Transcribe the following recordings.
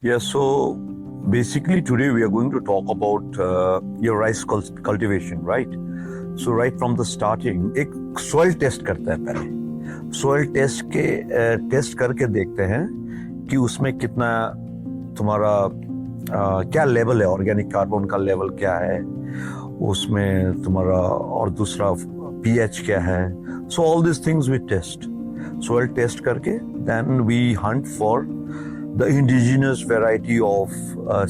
Yeah, so basically today we are going to talk about your rice cultivation, right? So right from the starting, एक soil test करते हैं पहले. Soil test करके देखते हैं कि उसमें कितना तुम्हारा क्या लेवल है, ऑर्गेनिक कार्बन का लेवल क्या है, उसमें तुम्हारा और दूसरा pH क्या है. So all these things we test. Soil test करके then we hunt for the indigenous variety of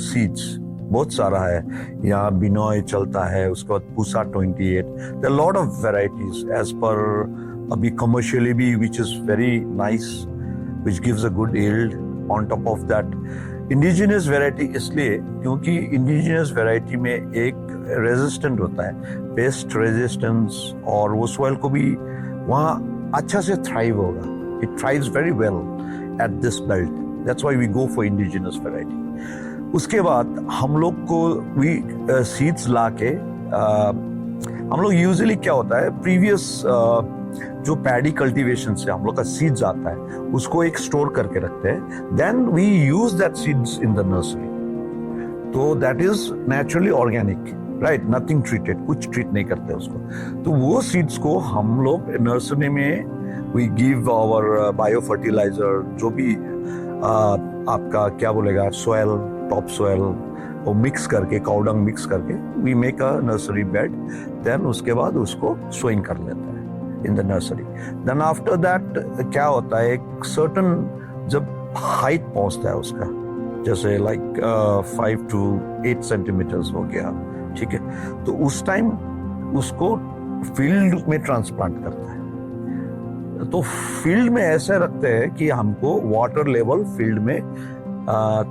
seeds. बहुत सारा है यहाँ. बिनॉय चलता है, उसके बाद Pusa 28. there are a lot of varieties as per अभी commercially भी, which is very nice, which gives a good yield. On top of that indigenous variety इसलिए क्योंकि indigenous variety में एक resistant होता है, pest resistance, और वो soil को भी वहाँ अच्छा से thrive होगा. It thrives very well at this belt. That's why we go for indigenous variety. उसके बाद हम लोग को सीड्स लाके हम लोग यूजुअली क्या होता है, प्रीवियस जो पैडी कल्टीवेशन से हम लोग का सीड्स आता है उसको एक स्टोर करके रखते हैं. Then we use that seeds in the nursery. तो that is naturally organic, right, nothing treated, कुछ ट्रीट नहीं करते उसको. तो वो सीड्स को हम लोग नर्सरी में we give our bio fertilizer, जो भी आपका क्या बोलेगा, सोयल, टॉप सोयल, वो मिक्स करके, काउडंग मिक्स करके we make a nursery bed. Then उसके बाद उसको सोइंग कर लेते हैं in the nursery. Then after that क्या होता है, एक सर्टन जब हाइट पहुंचता है उसका, जैसे लाइक 5 to 8 सेंटीमीटर्स हो गया, ठीक है, तो उस टाइम उसको फील्ड में ट्रांसप्लांट करता है. तो फील्ड में ऐसे रखते हैं कि हमको वाटर लेवल फील्ड में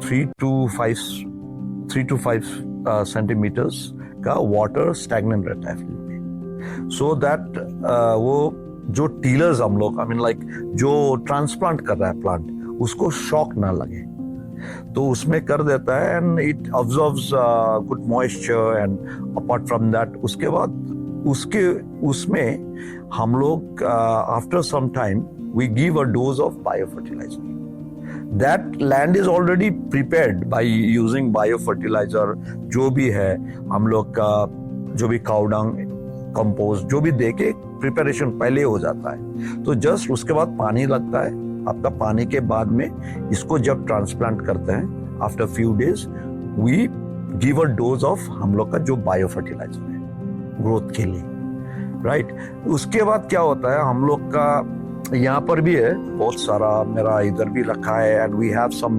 3 to 5 सेंटीमीटर्स का वाटर स्टैग्नेंट रहता है फील्ड में. सो दैट वो जो टीलर्स हम लोग, आई मीन लाइक जो ट्रांसप्लांट कर रहा है प्लांट, उसको शॉक ना लगे, तो उसमें कर देता है. And it observes good moisture. And apart from that उसके बाद उसमें हम लोग after some time we give a dose of bio fertilizer. That land is already prepared by using bio fertilizer. जो भी है हम लोग का, जो भी काउडंग, कंपोस्ट, जो भी देके प्रिपरेशन पहले हो जाता है. तो जस्ट उसके बाद पानी लगता है आपका. पानी के बाद में इसको जब ट्रांसप्लांट करते हैं, after few days we give a dose of हम लोग का जो बायो फर्टिलाइजर है ग्रोथ के लिए, राइट. उसके बाद क्या होता है, हम लोग का यहाँ पर भी है बहुत सारा, मेरा इधर भी रखा है. And we have some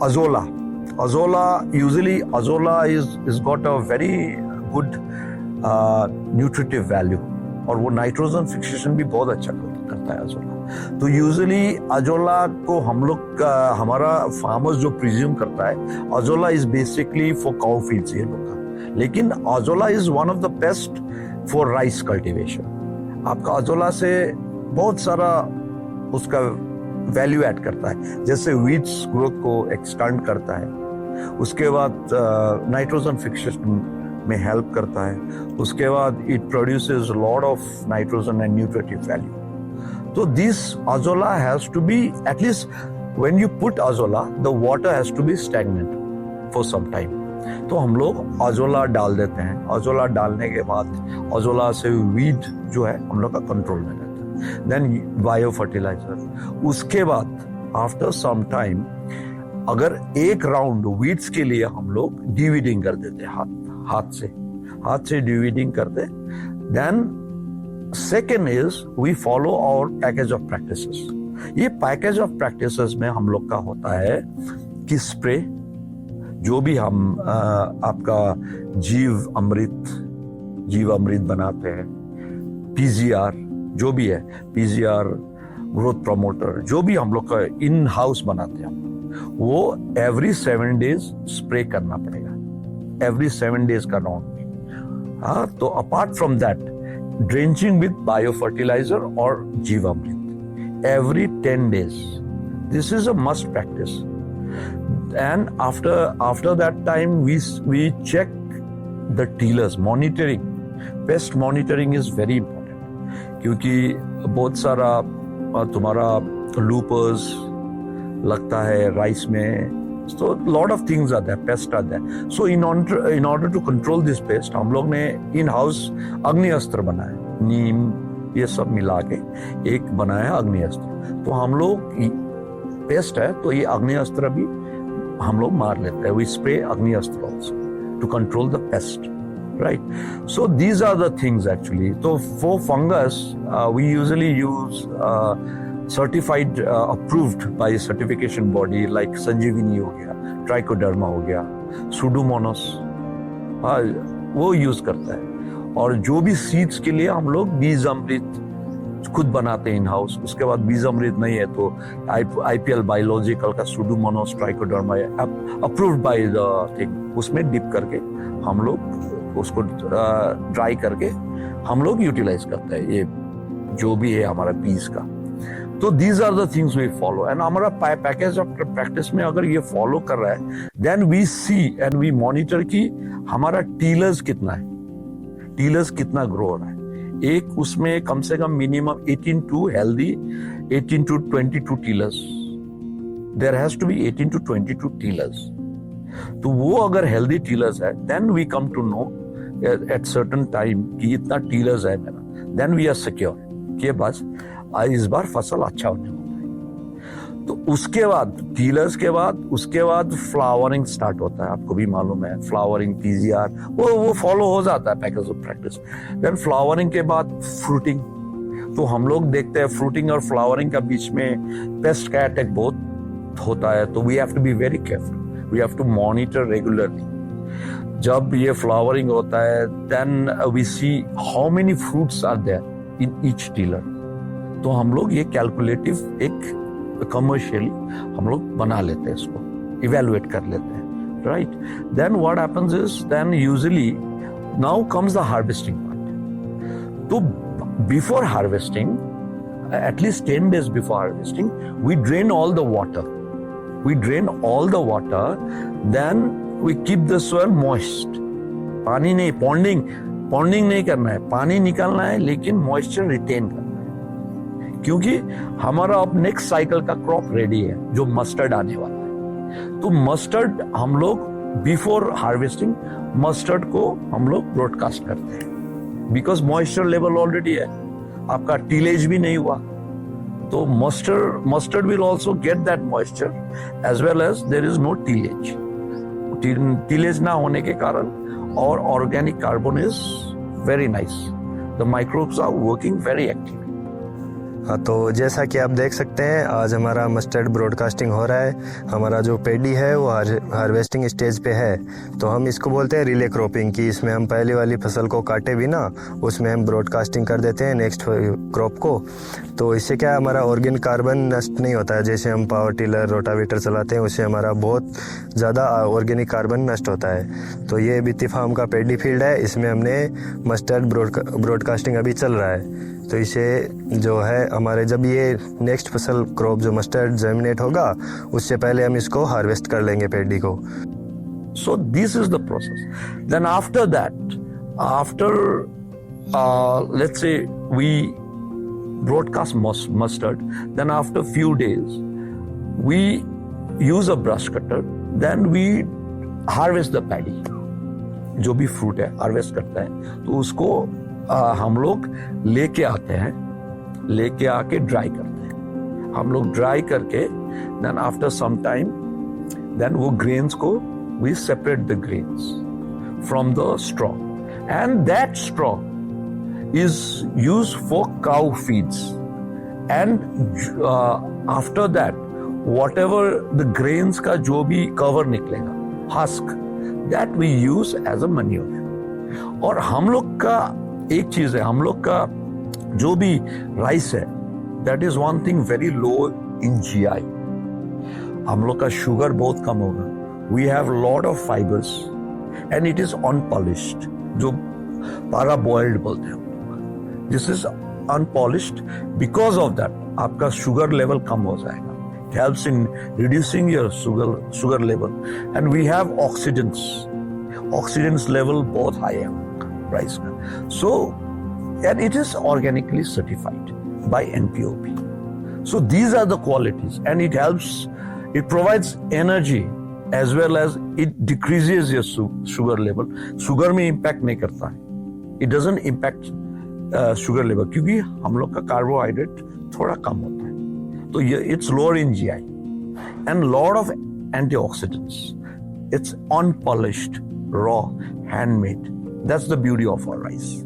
azolla. Usually azolla is got a very good nutritive value, और वो नाइट्रोजन फिक्सेशन भी बहुत अच्छा करता है अजोला. तो यूजुअली अजोला को हम लोग का, हमारा फार्मर्स जो प्रिज्यूम करता है, azolla is basically for cow feeds ये लोग का. लेकिन azolla is one of the best for rice cultivation. आपका अजोला से बहुत सारा उसका वैल्यू ऐड करता है, जैसे वीड्स ग्रोथ को एक्सटेंड करता है, उसके बाद नाइट्रोजन फिक्सेशन में हेल्प करता है, उसके बाद it produces lot of nitrogen and nutritive value. तो this azolla has to be, at least when you put azolla, the water has to be stagnant for some time. तो हम लोग अजोला डाल देते हैं. अजोला डालने के बाद अजोला से वीड जो है हम लोग का कंट्रोल में रहता है. Then bio fertilizer. उसके बाद आफ्टर सम टाइम अगर एक राउंड वीड्स के लिए हम लोग डिवीडिंग कर देते हैं, हाथ से डिवीडिंग करते. Then second is we follow our package of practices. ये पैकेज ऑफ प्रैक्टिसेस में हम लोग का होता है कि स्प्रे, जो भी हम आपका जीव अमृत बनाते हैं, पीजीआर जो भी है, पीजीआर, ग्रोथ प्रमोटर, जो भी हम लोग का इन हाउस बनाते हैं, वो एवरी 7 days स्प्रे करना पड़ेगा, एवरी 7 days का राउंड. हाँ, तो apart from that drenching with bio fertilizer और jeevamrut every 10 days. This is a must practice. And after that time we check the tillers. Monitoring, pest monitoring is very important, क्योंकि बहुत सारा तुम्हारा लूपर्स लगता है राइस में, So lot of things are there, pests are there. So in order to control this pest, हम लोग ने इन हाउस अग्नि अस्त्र बनाया, नीम ये सब मिला के एक बनाया अग्नि अस्त्र. तो हम लोग पेस्ट है तो ये अग्नि अस्त्र भी हम लोग मार लेते हैं. We spray Agni Astra also to control the pest, right? So these are the things actually. So for fungus, we usually use certified, approved by certification body like Sanjeevani हो गया, Trichoderma हो गया, Pseudomonas, वो यूज करता है. और जो भी सीड्स के लिए हम लोग बीज अमृत खुद बनाते हैं इन हाउस. उसके बाद बीज अमृत नहीं है तो IPL बायोलॉजिकल का Pseudomonas Trichoderma approved by the thing, उसमें डिप करके हम लोग उसको ड्राई करके हम लोग यूटिलाइज करते हैं ये जो भी है हमारा पीस का. तो these are the things we follow and हमारा पैकेज ऑफ प्रैक्टिस में अगर ये फॉलो कर रहा है then we see and we monitor कि हमारा टीलर्स कितना है, टीलर्स कितना ग्रो हो रहा है. एक उसमें कम से कम minimum 18 to healthy 18 to 22 tillers. There has to be 18 to 22 tillers. तो वो अगर हेल्दी टीलर्स है then we come to know at certain time कि इतना टीलर्स है मेरा, देन वी आर सिक्योर कि बस इस बार फसल अच्छा होने वाला है. तो उसके बाद टीलर्स के बाद उसके बाद फ्लावरिंग स्टार्ट होता है. आपको भी मालूम है फ्लावरिंग PGR वो फॉलो हो जाता है package of practice. Then flowering के बाद फ्रूटिंग. तो हम लोग देखते हैं फ्रूटिंग और फ्लावरिंग का बीच में पेस्ट का अटैक बहुत होता है. तो we have to be very careful, we have to monitor regularly. जब ये फ्लावरिंग होता है then we see how many fruits are there in each tiller. तो हम लोग ये कैलकुलेटिव एक कमर्शियली हम लोग बना लेते हैं, इसको इवेलुएट कर लेते हैं, right. Then what happens is then usually now comes the harvesting part. तो before harvesting, at least 10 days before harvesting, we drain all the water. We drain all the water, then we keep the soil moist. पानी नहीं, पॉन्डिंग नहीं करना है, पानी निकालना है लेकिन मॉइस्चर रिटेन करना है. क्योंकि हमारा अब नेक्स्ट साइकिल का क्रॉप रेडी है जो मस्टर्ड आने वाला है. तो मस्टर्ड हम लोग बिफोर हार्वेस्टिंग मस्टर्ड को हम लोग ब्रॉडकास्ट करते हैं बिकॉज मॉइस्चर लेवल ऑलरेडी है, आपका टीलेज भी नहीं हुआ. तो mustard will also get that moisture as well as there is no tillage. Tillage ना होने के कारण और organic carbon is very nice. The microbes are working very actively. हाँ, तो जैसा कि आप देख सकते हैं आज हमारा मस्टर्ड ब्रॉडकास्टिंग हो रहा है. हमारा जो पेडी है वो हार्वेस्टिंग स्टेज पे है. तो हम इसको बोलते हैं रिले क्रॉपिंग की. इसमें हम पहली वाली फसल को काटे भी ना, उसमें हम ब्रॉडकास्टिंग कर देते हैं नेक्स्ट क्रॉप को. तो इससे क्या हमारा ऑर्गेनिक कार्बन नष्ट नहीं होता है. जैसे हम पावर टिलर रोटावेटर चलाते हैं उससे हमारा बहुत ज़्यादा ऑर्गेनिक कार्बन नष्ट होता है. तो ये बितिफार्म का पेडी फील्ड है, इसमें हमने मस्टर्ड ब्रॉडकास्टिंग अभी चल रहा है. तो इसे जो है हमारे जब ये नेक्स्ट फसल क्रॉप जो मस्टर्ड जर्मिनेट होगा उससे पहले हम इसको हार्वेस्ट कर लेंगे पेडी को. So this is the process. Then after that, let's say we broadcast mustard, then after few days we use a brush cutter, then we harvest the paddy. जो भी फ्रूट है हार्वेस्ट करता है तो उसको हम लोग लेके आते हैं, लेके आके ड्राई करते हैं. हम लोग ड्राई करके then after some time then वो ग्रेन्स को we separate the grains from the straw and that straw is used for cow feeds. And after that whatever the grains का जो भी कवर निकलेगा husk that we use as a manure. और हम लोग का एक चीज है, हम लोग का जो भी राइस है that is one thing very low in GI. हम लोग का शुगर बहुत कम होगा. We have lot of fibres and it is unpolished, जो पारा बॉइल्ड बोलते हैं. This is unpolished. Because of that आपका शुगर लेवल कम हो जाएगा. It helps in reducing your sugar level. And we have oxidants. Oxidants level बहुत high है rice का. So, and it is organically certified by NPOP. So these are the qualities, and it helps. It provides energy as well as it decreases your sugar level. Sugar में impact नहीं करता है. It doesn't impact sugar level क्योंकि हम लोग का carbohydrate थोड़ा कम होता है. तो ये it's lower in GI and lot of antioxidants. It's unpolished, raw, handmade. That's the beauty of our rice.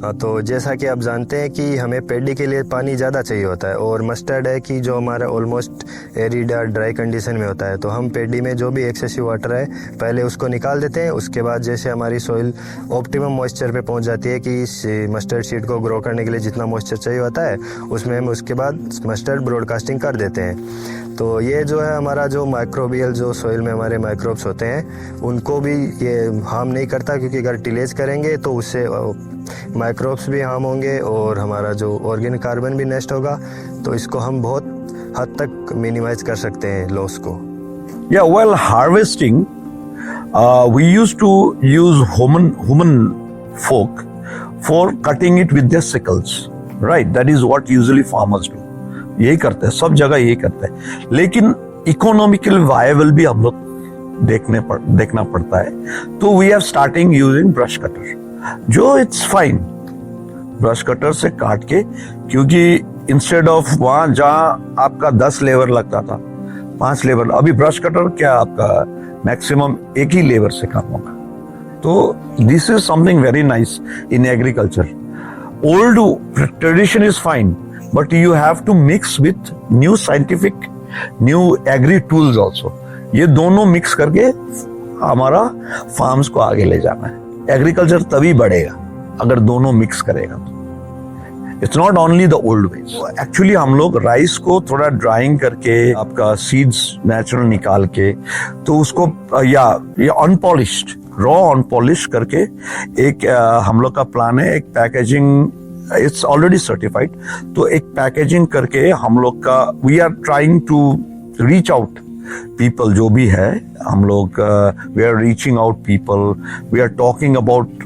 हाँ, तो जैसा कि आप जानते हैं कि हमें पैडी के लिए पानी ज़्यादा चाहिए होता है और मस्टर्ड है कि जो हमारा ऑलमोस्ट एरिड और ड्राई कंडीशन में होता है, तो हम पैडी में जो भी एक्सेसिव वाटर है पहले उसको निकाल देते हैं. उसके बाद जैसे हमारी सॉइल ऑप्टिमम मॉइस्चर पे पहुंच जाती है कि इस मस्टर्ड सीड को ग्रो करने के लिए जितना मॉइस्चर चाहिए होता है उसमें हम उसके बाद मस्टर्ड ब्रॉडकास्टिंग कर देते हैं. तो ये जो है हमारा जो माइक्रोबियल जो सॉइल में हमारे माइक्रोब्स होते हैं उनको भी ये हार्म नहीं करता, क्योंकि अगर टिलेज करेंगे तो उससे माइक्रोब्स भी हार्म होंगे और हमारा जो ऑर्गेनिक कार्बन भी नेस्ट होगा. तो इसको हम बहुत हद तक मिनिमाइज कर सकते हैं लॉस को. Yeah, while harvesting, we used to use human folk for cutting it with their sickles, right? That is what usually farmers do. यही करते हैं, सब जगह यही करते हैं. लेकिन इकोनॉमिकल वायबल भी हम लोग देखना पड़ता है. तो we are starting using brush cutter, जो इट्स फाइन. ब्रश कटर से काट के, क्योंकि इंस्टेड ऑफ वहां जहां आपका 10 लेबर लगता था 5 लेबर, अभी ब्रश कटर क्या आपका मैक्सिमम एक ही लेबर से काम होगा. तो this is something very nice in agriculture. Old tradition is fine, but you have to mix with new scientific, new agri tools also. ये दोनों मिक्स करके हमारा फार्म्स को आगे ले जाना है. एग्रीकल्चर तभी बढ़ेगा अगर दोनों मिक्स करेगा. It's not only the old veg. Actually हम लोग राइस को थोड़ा ड्राइंग करके आपका सीड्स नेचुरल निकाल के, तो उसको या अनपॉलिश्ड रॉ अनपॉलिश करके एक हम लोग का प्लान है. एक पैकेजिंग, इट्स ऑलरेडी सर्टिफाइड. तो एक पैकेजिंग करके हम लोग का we are trying to reach out people. जो भी है हम लोग we are reaching out people. We are talking about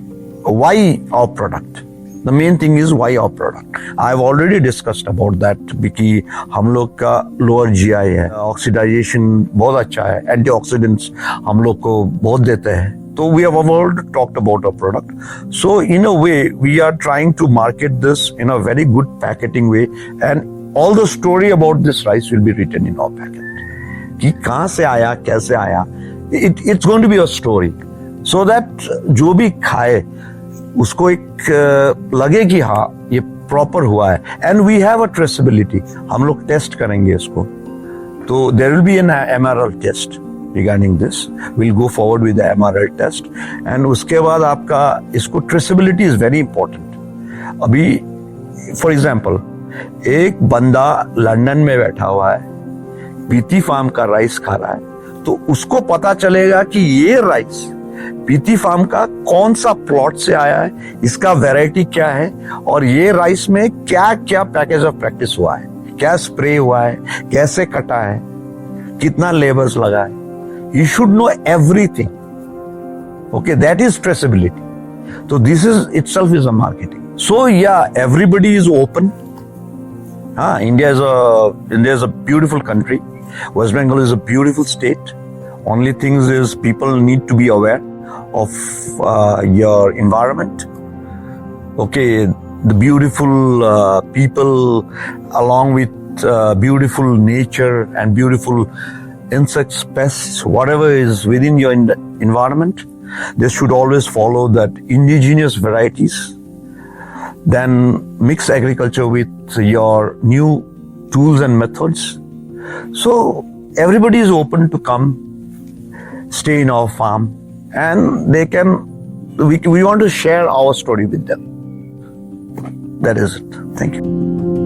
why our product. The main thing is why our product. I have already discussed about that कि हम लोग का lower GI है, ऑक्सीडाइजेशन बहुत अच्छा है, एंटीऑक्सीडेंट्स हम लोग को बहुत देते हैं. So we have already talked about our product. So in a way, we are trying to market this in a very good packaging way, and all the story about this rice will be written in our packet. कि कहाँ से आया, कैसे आया, it's going to be a story, so that जो भी खाए उसको एक लगे कि हाँ ये प्रॉपर हुआ है. And we have a traceability. हम लोग टेस्ट करेंगे इसको. तो there will be an MRL test. Regarding this, we'll go forward with the MRL test, and उसके बाद आपका इसको traceability is very important. अभी for example, एक बंदा लंदन में बैठा हुआ है, पीती फार्म का राइस खा रहा है, तो उसको पता चलेगा कि ये राइस पीती फार्म का कौन सा प्लॉट से आया है, इसका वैरायटी क्या है, और ये राइस में क्या क्या पैकेज ऑफ प्रैक्टिस हुआ है, क्या स्प्रे हुआ है, कैसे कटा है, कितना लेबर्स लगा है. You should know everything. Okay, that is traceability. So this is itself is a marketing. So yeah, everybody is open. India is a beautiful country. West Bengal is a beautiful state. Only things is people need to be aware of your environment. Okay, the beautiful people along with beautiful nature and beautiful insects, pests, whatever is within your environment, they should always follow that indigenous varieties. Then mix agriculture with your new tools and methods. So everybody is open to come, stay in our farm, and they can. We want to share our story with them. That is it. Thank you.